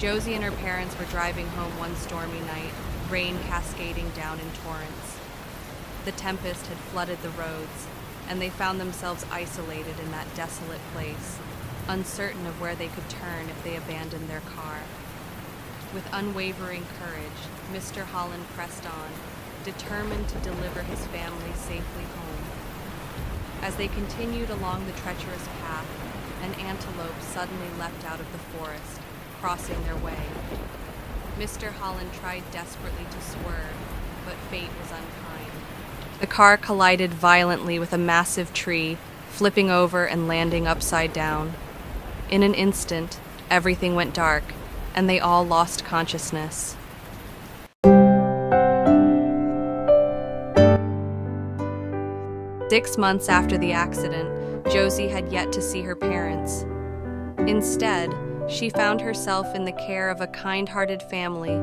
Josie and her parents were driving home one stormy night, rain cascading down in torrents. The tempest had flooded the roads, and they found themselves isolated in that desolate place, uncertain of where they could turn if they abandoned their car. With unwavering courage, Mr. Holland pressed on, determined to deliver his family safely home. As they continued along the treacherous path, an antelope suddenly leapt out of the forest, crossing their way. Mr. Holland tried desperately to swerve, but fate was unkind. The car collided violently with a massive tree, flipping over and landing upside down. In an instant, everything went dark, and they all lost consciousness. 6 months after the accident, Josie had yet to see her parents. Instead, she found herself in the care of a kind-hearted family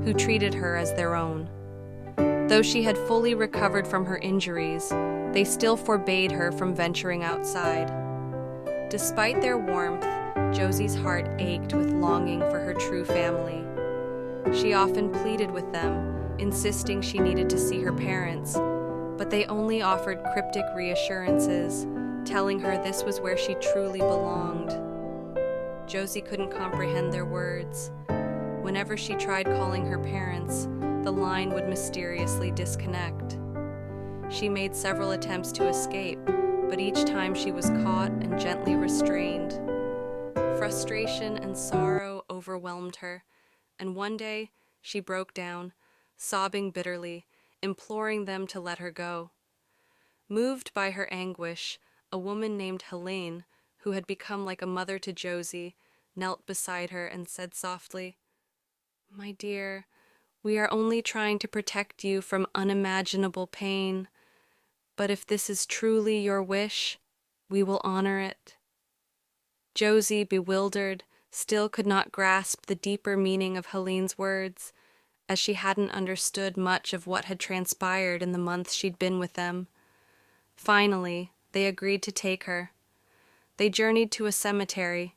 who treated her as their own. Though she had fully recovered from her injuries, they still forbade her from venturing outside. Despite their warmth, Josie's heart ached with longing for her true family. She often pleaded with them, insisting she needed to see her parents, but they only offered cryptic reassurances, telling her this was where she truly belonged. Josie couldn't comprehend their words. Whenever she tried calling her parents, the line would mysteriously disconnect. She made several attempts to escape, but each time she was caught and gently restrained. Frustration and sorrow overwhelmed her, and one day she broke down, sobbing bitterly, imploring them to let her go. Moved by her anguish, a woman named Helene, who had become like a mother to Josie, knelt beside her and said softly, "My dear, we are only trying to protect you from unimaginable pain, but if this is truly your wish, we will honor it." Josie, bewildered, still could not grasp the deeper meaning of Helene's words, as she hadn't understood much of what had transpired in the months she'd been with them. Finally, they agreed to take her. They journeyed to a cemetery.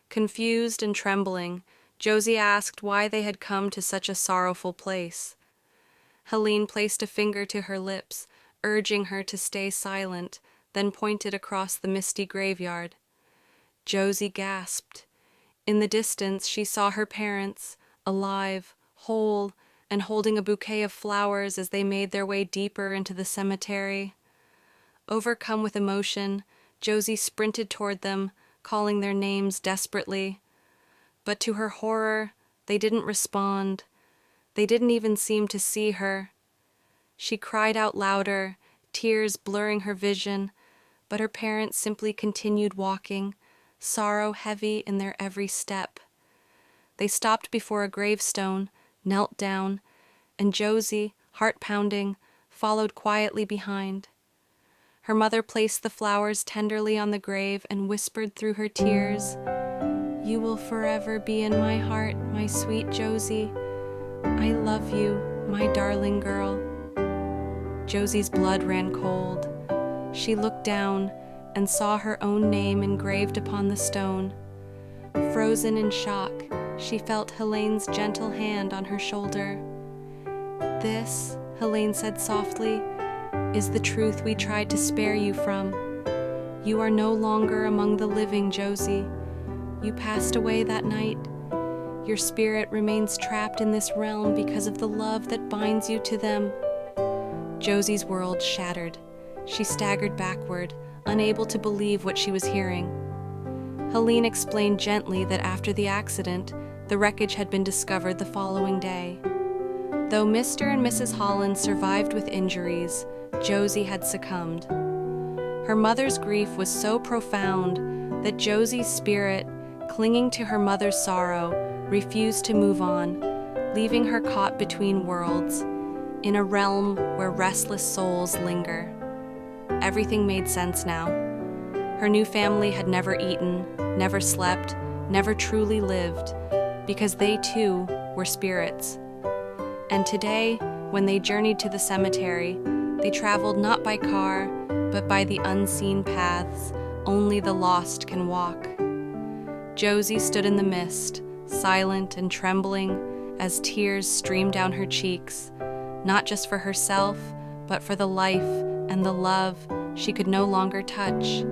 Confused and trembling, Josie asked why they had come to such a sorrowful place. Helene placed a finger to her lips, urging her to stay silent, then pointed across the misty graveyard. Josie gasped. In the distance, she saw her parents, alive, whole, and holding a bouquet of flowers as they made their way deeper into the cemetery. Overcome with emotion, Josie sprinted toward them, calling their names desperately. But to her horror, they didn't respond. They didn't even seem to see her. She cried out louder, tears blurring her vision, but her parents simply continued walking, sorrow heavy in their every step. They stopped before a gravestone, knelt down, and Josie, heart-pounding, followed quietly behind. Her mother placed the flowers tenderly on the grave and whispered through her tears, "You will forever be in my heart, my sweet Josie. I love you, my darling girl." Josie's blood ran cold. She looked down and saw her own name engraved upon the stone. Frozen in shock, she felt Helene's gentle hand on her shoulder. "This," Helene said softly, "is the truth we tried to spare you from. You are no longer among the living, Josie. You passed away that night. Your spirit remains trapped in this realm because of the love that binds you to them." Josie's world shattered. She staggered backward, unable to believe what she was hearing. Helene explained gently that after the accident, the wreckage had been discovered the following day. Though Mr. and Mrs. Holland survived with injuries, Josie had succumbed. Her mother's grief was so profound that Josie's spirit, clinging to her mother's sorrow, refused to move on, leaving her caught between worlds, in a realm where restless souls linger. Everything made sense now. Her new family had never eaten, never slept, never truly lived, because they too were spirits. And today, when they journeyed to the cemetery, they traveled not by car, but by the unseen paths only the lost can walk. Josie stood in the mist, silent and trembling as tears streamed down her cheeks, not just for herself, but for the life and the love she could no longer touch.